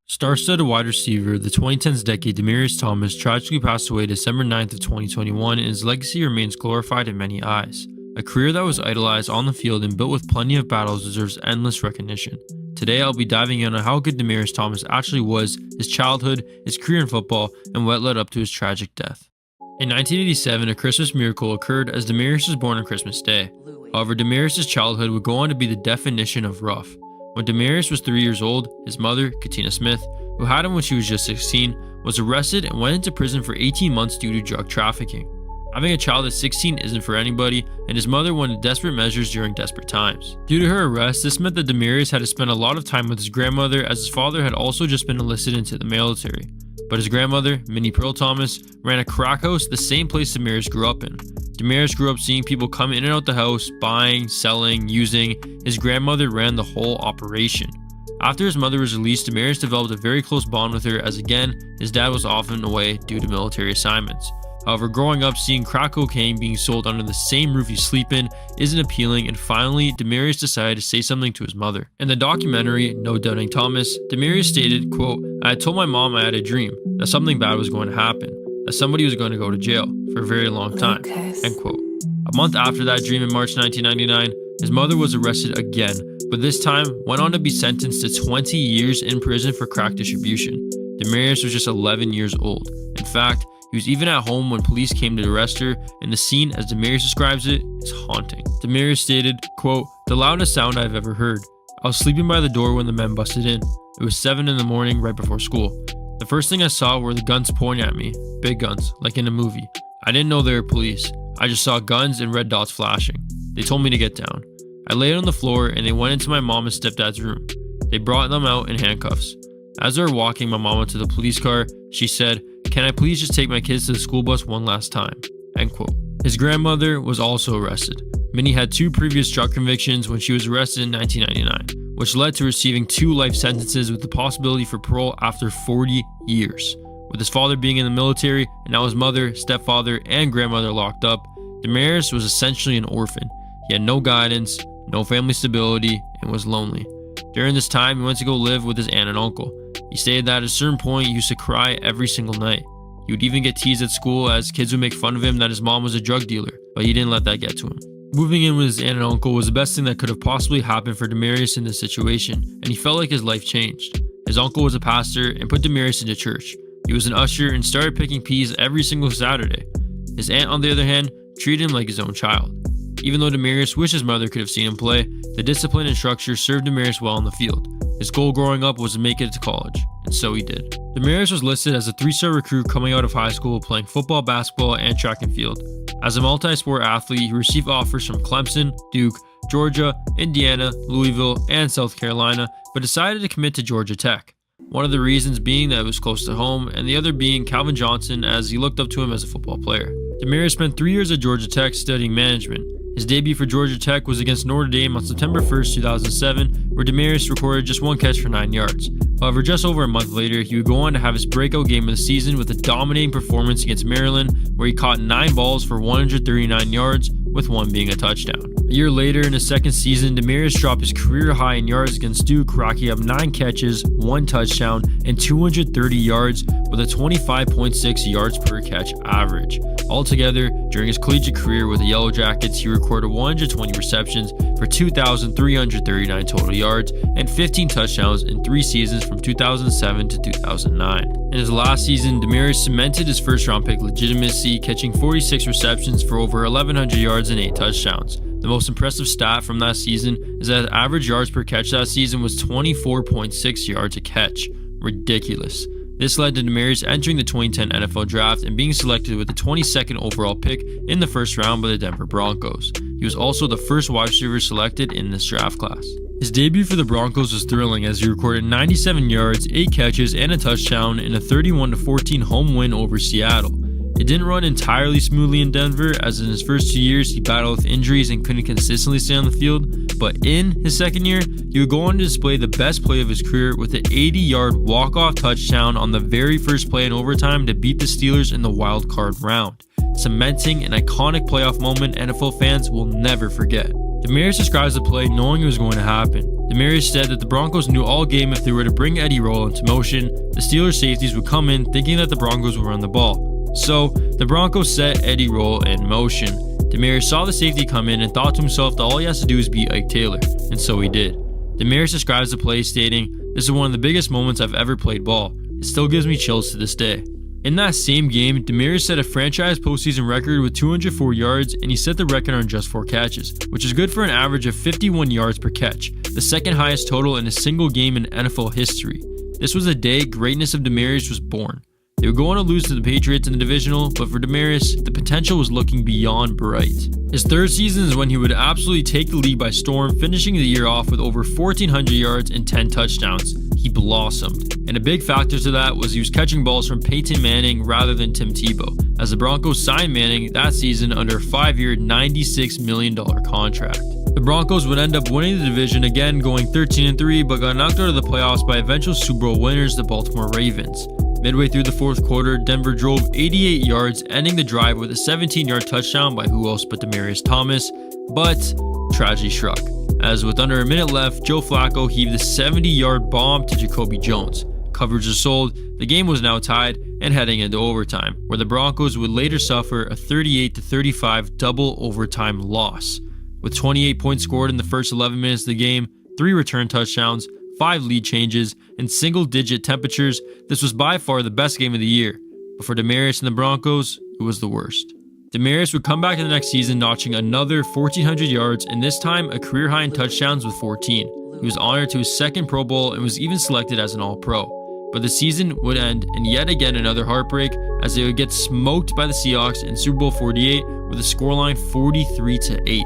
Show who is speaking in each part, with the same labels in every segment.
Speaker 1: Star-studded wide receiver of the 2010s decade Demaryius Thomas tragically passed away December 9th of 2021, and his legacy remains glorified in many eyes. A career that was idolized on the field and built with plenty of battles deserves endless recognition. Today I'll be diving in on how good Demaryius Thomas actually was, his childhood, his career in football, and what led up to his tragic death. In 1987, a Christmas miracle occurred as Demaryius was born on Christmas Day. However, Demaryius' childhood would go on to be the definition of rough. When Demaryius was 3 years old, his mother, Katina Smith, who had him when she was just 16, was arrested and went into prison for 18 months due to drug trafficking. Having a child at 16 isn't for anybody, and his mother went to desperate measures during desperate times. Due to her arrest, this meant that Demaryius had to spend a lot of time with his grandmother, as his father had also just been enlisted into the military. But his grandmother, Minnie Pearl Thomas, ran a crack house, the same place Demaryius grew up in. Demaryius grew up seeing people come in and out the house, buying, selling, using. His grandmother ran the whole operation. After his mother was released, Demaryius developed a very close bond with her, as again, his dad was often away due to military assignments. However, growing up seeing crack cocaine being sold under the same roof you sleep in isn't appealing, and finally, Demaryius decided to say something to his mother. In the documentary, No Doubting Thomas, Demaryius stated, quote, "I had told my mom I had a dream, that something bad was going to happen, that somebody was going to go to jail for a very long time," end quote. A month after that dream in March 1999, his mother was arrested again, but this time went on to be sentenced to 20 years in prison for crack distribution. Demaryius was just 11 years old. In fact, he was even at home when police came to arrest her, and the scene, as Demaryius describes it, is haunting. Demaryius stated, quote, "The loudest sound I've ever heard. I was sleeping by the door when the men busted in. It was 7 in the morning right before school. The first thing I saw were the guns pointing at me, big guns, like in a movie. I didn't know they were police. I just saw guns and red dots flashing. They told me to get down. I laid on the floor and they went into my mom and stepdad's room. They brought them out in handcuffs. As they were walking my mom went to the police car. She said, 'Can I please just take my kids to the school bus one last time?' End quote. His grandmother was also arrested. Minnie had 2 previous drug convictions when she was arrested in 1999, which led to receiving 2 life sentences with the possibility for parole after 40 years. With his father being in the military and now his mother, stepfather, and grandmother locked up, Demaryius was essentially an orphan. He had no guidance, no family stability, and was lonely. During this time, he went to go live with his aunt and uncle. He stated that at a certain point, he used to cry every single night. He would even get teased at school as kids would make fun of him that his mom was a drug dealer, but he didn't let that get to him. Moving in with his aunt and uncle was the best thing that could have possibly happened for Demaryius in this situation, and he felt like his life changed. His uncle was a pastor and put Demaryius into church. He was an usher and started picking peas every single Saturday. His aunt, on the other hand, treated him like his own child. Even though Demaryius wished his mother could have seen him play, the discipline and structure served Demaryius well on the field. His goal growing up was to make it to college, and so he did. Demaryius was listed as a 3-star recruit coming out of high school playing football, basketball, and track and field. As a multi-sport athlete, he received offers from Clemson, Duke, Georgia, Indiana, Louisville, and South Carolina, but decided to commit to Georgia Tech. One of the reasons being that it was close to home, and the other being Calvin Johnson, as he looked up to him as a football player. Demaryius spent 3 years at Georgia Tech studying management. His debut for Georgia Tech was against Notre Dame on September 1st, 2007, where Demaryius recorded just 1 catch for 9 yards. However, just over a month later, he would go on to have his breakout game of the season with a dominating performance against Maryland, where he caught 9 balls for 139 yards, with 1 being a touchdown. A year later, in his second season, Demaryius dropped his career high in yards against Duke, racking up 9 catches, 1 touchdown, and 230 yards with a 25.6 yards per catch average. Altogether, during his collegiate career with the Yellow Jackets, he recorded 120 receptions for 2,339 total yards and 15 touchdowns in 3 seasons from 2007 to 2009. In his last season, Demaryius cemented his first-round pick legitimacy, catching 46 receptions for over 1,100 yards and 8 touchdowns. The most impressive stat from that season is that his average yards per catch that season was 24.6 yards a catch. Ridiculous. This led to Demaryius entering the 2010 NFL Draft and being selected with the 22nd overall pick in the first round by the Denver Broncos. He was also the first wide receiver selected in this draft class. His debut for the Broncos was thrilling as he recorded 97 yards, 8 catches, and a touchdown in a 31-14 home win over Seattle. It didn't run entirely smoothly in Denver, as in his first 2 years he battled with injuries and couldn't consistently stay on the field, but in his second year, he would go on to display the best play of his career with an 80-yard walk-off touchdown on the very first play in overtime to beat the Steelers in the wild card round, cementing an iconic playoff moment NFL fans will never forget. Demaryius describes the play knowing it was going to happen. Demaryius said that the Broncos knew all game if they were to bring Eddie Roll into motion, the Steelers safeties would come in thinking that the Broncos would run the ball. So, the Broncos set Eddie Roll in motion. Demaryius saw the safety come in and thought to himself that all he has to do is beat Ike Taylor, and so he did. Demaryius describes the play stating, "This is one of the biggest moments I've ever played ball. It still gives me chills to this day." In that same game, Demaryius set a franchise postseason record with 204 yards, and he set the record on just 4 catches, which is good for an average of 51 yards per catch, the second highest total in a single game in NFL history. This was the day greatness of Demaryius was born. They would go on to lose to the Patriots in the divisional, but for Demaryius, the potential was looking beyond bright. His third season is when he would absolutely take the league by storm, finishing the year off with over 1,400 yards and 10 touchdowns. He blossomed, and a big factor to that was he was catching balls from Peyton Manning rather than Tim Tebow, as the Broncos signed Manning that season under a 5-year, $96 million contract. The Broncos would end up winning the division again, going 13-3, but got knocked out of the playoffs by eventual Super Bowl winners, the Baltimore Ravens. Midway through the fourth quarter, Denver drove 88 yards, ending the drive with a 17-yard touchdown by who else but Demaryius Thomas, but tragedy struck, as with under a minute left, Joe Flacco heaved a 70-yard bomb to Jacoby Jones. Coverage was sold, the game was now tied and heading into overtime, where the Broncos would later suffer a 38-35 double overtime loss. With 28 points scored in the first 11 minutes of the game, 3 return touchdowns, 5 lead changes, and single-digit temperatures, this was by far the best game of the year. But for Demaryius and the Broncos, it was the worst. Demaryius would come back in the next season notching another 1,400 yards, and this time a career high in touchdowns with 14. He was honored to his second Pro Bowl and was even selected as an All-Pro. But the season would end in yet again another heartbreak, as they would get smoked by the Seahawks in Super Bowl 48 with a scoreline 43-8.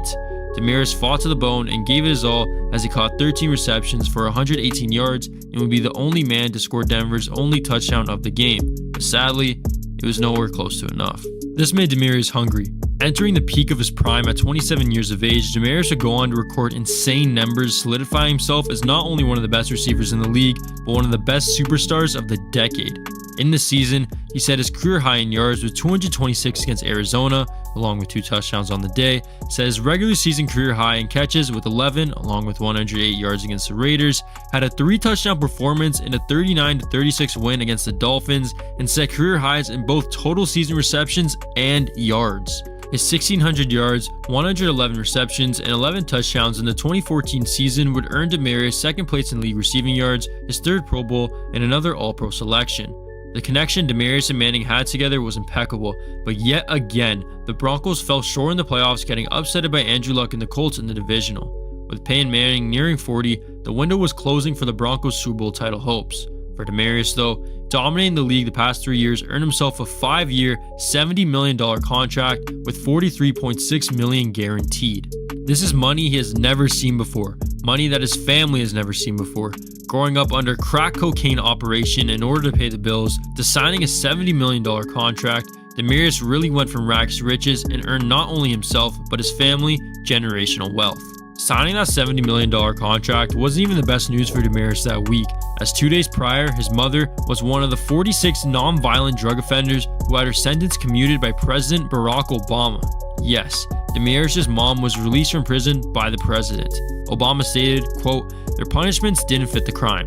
Speaker 1: Demaryius fought to the bone and gave it his all as he caught 13 receptions for 118 yards and would be the only man to score Denver's only touchdown of the game. But sadly, it was nowhere close to enough. This made Demaryius hungry. Entering the peak of his prime at 27 years of age, Demaryius would go on to record insane numbers, solidifying himself as not only one of the best receivers in the league, but one of the best superstars of the decade. In the season, he set his career high in yards with 226 against Arizona, along with 2 touchdowns on the day, set his regular season career high in catches with 11, along with 108 yards against the Raiders, had a 3-touchdown performance in a 39-36 win against the Dolphins, and set career highs in both total season receptions and yards. His 1,600 yards, 111 receptions, and 11 touchdowns in the 2014 season would earn Demaryius second place in league receiving yards, his third Pro Bowl, and another All-Pro selection. The connection Demaryius and Manning had together was impeccable, but yet again, the Broncos fell short in the playoffs, getting upsetted by Andrew Luck and the Colts in the divisional. With Peyton Manning nearing 40, the window was closing for the Broncos' Super Bowl title hopes. For Demaryius, though, dominating the league the past 3 years, earned himself a 5-year, $70 million contract with $43.6 million guaranteed. This is money he has never seen before, money that his family has never seen before. Growing up under crack cocaine operation in order to pay the bills, to signing a $70 million contract, Demaryius really went from rags to riches and earned not only himself, but his family generational wealth. Signing that $70 million contract wasn't even the best news for Demaryius that week, as 2 days prior, his mother was one of the 46 non-violent drug offenders who had her sentence commuted by President Barack Obama. Yes, Demaryius' mom was released from prison by the president. Obama stated, quote, "Their punishments didn't fit the crime.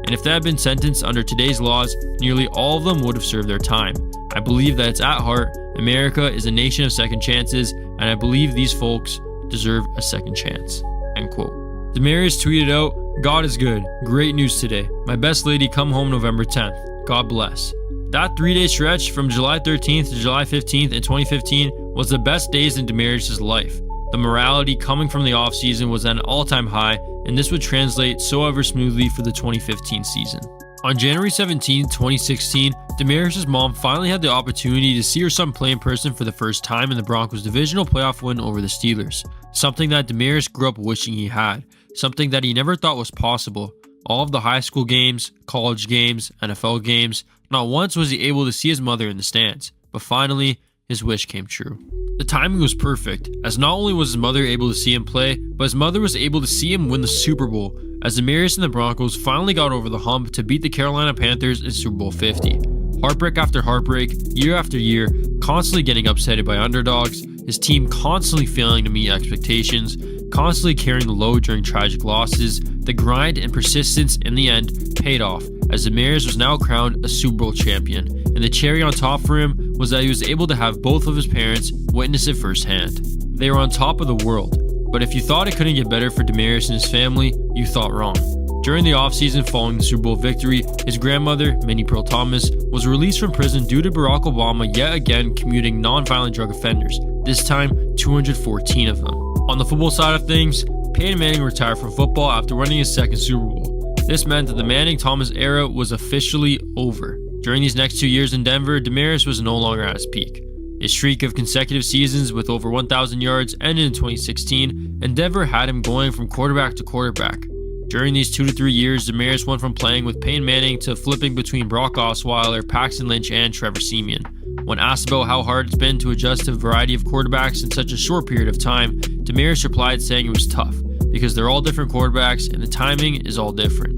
Speaker 1: And if they had been sentenced under today's laws, nearly all of them would have served their time. I believe that it's at heart, America is a nation of second chances, and I believe these folks deserve a second chance." End quote. Demaryius tweeted out, "God is good. Great news today. My best lady come home November 10th. God bless." That 3-day stretch from July 13th to July 15th in 2015 was the best days in Demaryius' life. The morality coming from the offseason was at an all-time high, and this would translate so ever smoothly for the 2015 season. On January 17, 2016, Demaryius' mom finally had the opportunity to see her son play in person for the first time in the Broncos' divisional playoff win over the Steelers. Something that Demaryius grew up wishing he had. Something that he never thought was possible. All of the high school games, college games, NFL games, not once was he able to see his mother in the stands. But finally, his wish came true. The timing was perfect, as not only was his mother able to see him play, but his mother was able to see him win the Super Bowl, as Demaryius and the Broncos finally got over the hump to beat the Carolina Panthers in Super Bowl 50. Heartbreak after heartbreak, year after year, constantly getting upset by underdogs, his team constantly failing to meet expectations, constantly carrying the load during tragic losses, the grind and persistence in the end paid off, as Demaryius was now crowned a Super Bowl champion, and the cherry on top for him was that he was able to have both of his parents witness it firsthand. They were on top of the world, but if you thought it couldn't get better for Demaryius and his family, you thought wrong. During the offseason following the Super Bowl victory, his grandmother, Minnie Pearl Thomas, was released from prison due to Barack Obama yet again commuting non-violent drug offenders, this time 214 of them. On the football side of things, Peyton Manning retired from football after winning his second Super Bowl. This meant that the Manning-Thomas era was officially over. During these next 2 years in Denver, Demaryius was no longer at his peak. His streak of consecutive seasons with over 1,000 yards ended in 2016, and Denver had him going from quarterback to quarterback. During these 2 to 3 years, Demaryius went from playing with Peyton Manning to flipping between Brock Osweiler, Paxton Lynch, and Trevor Siemian. When asked about how hard it's been to adjust to a variety of quarterbacks in such a short period of time, Demaryius replied saying it was tough, because they're all different quarterbacks and the timing is all different.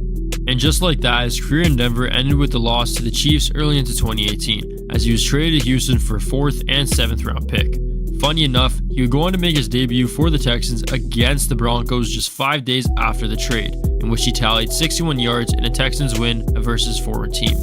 Speaker 1: And just like that, his career in Denver ended with the loss to the Chiefs early into 2018, as he was traded to Houston for a 4th and 7th round pick. Funny enough, he would go on to make his debut for the Texans against the Broncos just 5 days after the trade, in which he tallied 61 yards in a Texans win versus his former team.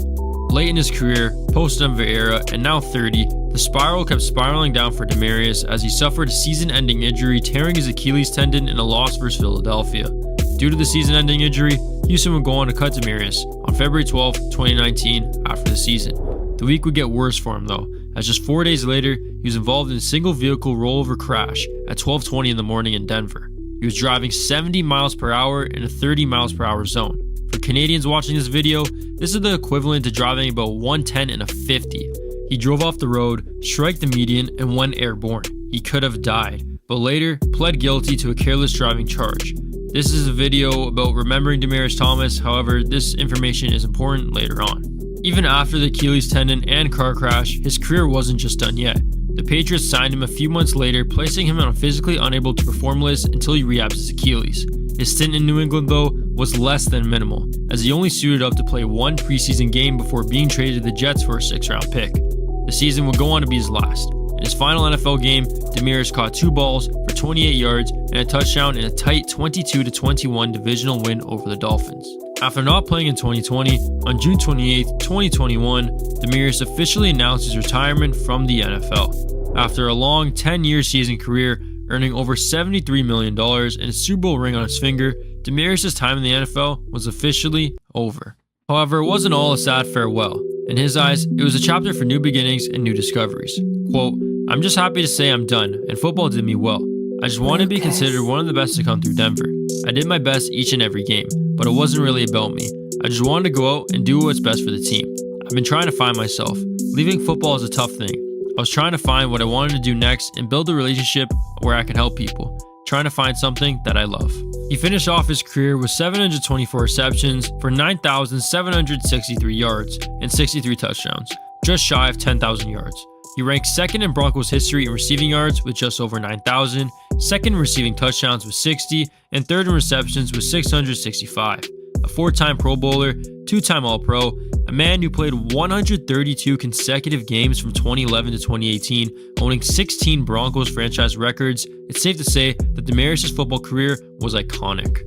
Speaker 1: Late in his career, post-Denver era, and now 30, the spiral kept spiraling down for Demaryius as he suffered a season-ending injury, tearing his Achilles tendon in a loss versus Philadelphia. Due to the season-ending injury, Houston would go on to cut Demaryius on February 12, 2019, after the season. The week would get worse for him though, as just 4 days later, he was involved in a single vehicle rollover crash at 12:20 in the morning in Denver. He was driving 70 miles per hour in a 30 miles per hour zone. For Canadians watching this video, this is the equivalent to driving about 110 in a 50. He drove off the road, struck the median, and went airborne. He could have died, but later pled guilty to a careless driving charge. This is a video about remembering Demaryius Thomas, however, this information is important later on. Even after the Achilles tendon and car crash, his career wasn't just done yet. The Patriots signed him a few months later, placing him on a physically unable to perform list until he rehabs his Achilles. His stint in New England, though, was less than minimal, as he only suited up to play one preseason game before being traded to the Jets for a 6th round pick. The season would go on to be his last. In his final NFL game, Demaryius caught 2 balls for 28 yards and a touchdown in a tight 22-21 divisional win over the Dolphins. After not playing in 2020, on June 28, 2021, Demaryius officially announced his retirement from the NFL. After a long 10-year season career, earning over $73 million and a Super Bowl ring on his finger, Demaryius' time in the NFL was officially over. However, it wasn't all a sad farewell. In his eyes, it was a chapter for new beginnings and new discoveries. Quote, "I'm just happy to say I'm done, and football did me well. I just wanted to be considered one of the best to come through Denver. I did my best each and every game, but it wasn't really about me. I just wanted to go out and do what's best for the team. I've been trying to find myself. Leaving football is a tough thing. I was trying to find what I wanted to do next and build a relationship where I can help people. Trying to find something that I love." He finished off his career with 724 receptions for 9,763 yards and 63 touchdowns, just shy of 10,000 yards. He ranks second in Broncos history in receiving yards with just over 9,000, second in receiving touchdowns with 60, and third in receptions with 665. A 4-time Pro Bowler, 2-time All-Pro, a man who played 132 consecutive games from 2011 to 2018, owning 16 Broncos franchise records, it's safe to say that Demaryius' football career was iconic.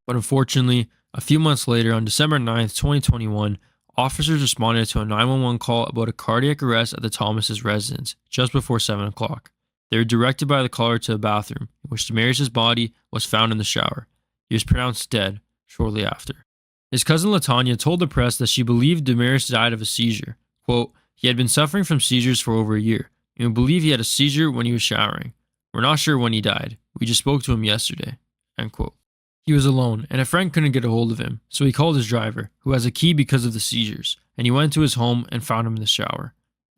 Speaker 1: But unfortunately, a few months later, on December 9th, 2021, officers responded to a 911 call about a cardiac arrest at the Thomas' residence just before 7 o'clock. They were directed by the caller to a bathroom, in which Demaryius' body was found in the shower. He was pronounced dead shortly after. His cousin LaTanya told the press that she believed Demaryius died of a seizure. Quote, "He had been suffering from seizures for over a year, and we believe he had a seizure when he was showering. We're not sure when he died. We just spoke to him yesterday." End quote. He was alone, and a friend couldn't get a hold of him, so he called his driver, who has a key because of the seizures, and he went to his home and found him in the shower.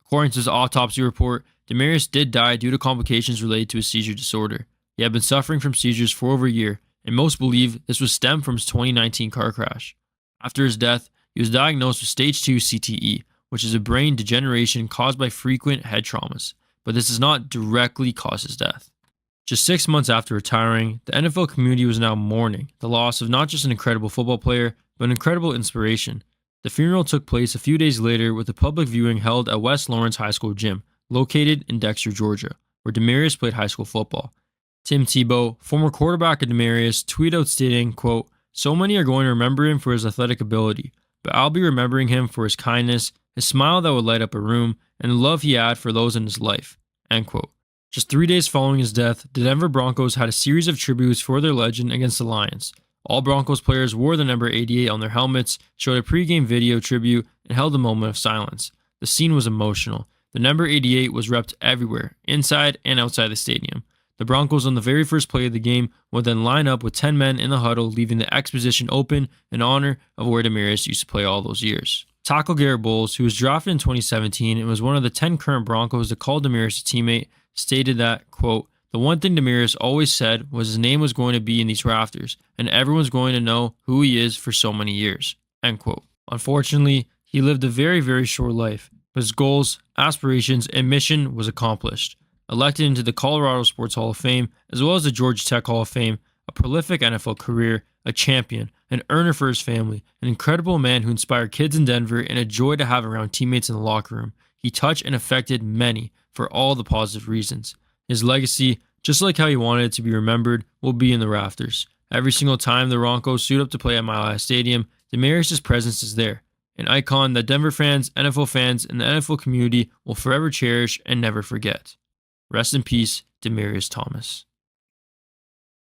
Speaker 1: According to his autopsy report, Demaryius did die due to complications related to his seizure disorder. He had been suffering from seizures for over a year, and most believe this was stemmed from his 2019 car crash. After his death, he was diagnosed with stage 2 CTE, which is a brain degeneration caused by frequent head traumas, but this does not directly cause his death. Just 6 months after retiring, the NFL community was now mourning the loss of not just an incredible football player, but an incredible inspiration. The funeral took place a few days later with a public viewing held at West Lawrence High School gym, located in Dexter, Georgia, where Demaryius played high school football. Tim Tebow, former quarterback of Demaryius, tweeted out stating, quote, "So many are going to remember him for his athletic ability, but I'll be remembering him for his kindness, his smile that would light up a room, and the love he had for those in his life." End quote. Just 3 days following his death, the Denver Broncos had a series of tributes for their legend against the Lions. All Broncos players wore the number 88 on their helmets, showed a pregame video tribute, and held a moment of silence. The scene was emotional. The number 88 was repped everywhere, inside and outside the stadium. The Broncos on the very first play of the game would then line up with 10 men in the huddle, leaving the X position open in honor of where Demaryius used to play all those years. Tackle Garrett Bowles, who was drafted in 2017 and was one of the 10 current Broncos to call Demaryius a teammate, stated that, quote, "The one thing Demaryius always said was his name was going to be in these rafters, and everyone's going to know who he is for so many years." End quote. Unfortunately, he lived a very, very short life, but his goals, aspirations, and mission was accomplished. Elected into the Colorado Sports Hall of Fame, as well as the Georgia Tech Hall of Fame, a prolific NFL career, a champion, an earner for his family, an incredible man who inspired kids in Denver, and a joy to have around teammates in the locker room. He touched and affected many for all the positive reasons. His legacy, just like how he wanted it to be remembered, will be in the rafters. Every single time the Broncos suit up to play at Mile High Stadium, Demaryius' presence is there, an icon that Denver fans, NFL fans, and the NFL community will forever cherish and never forget. Rest in peace, Demaryius Thomas.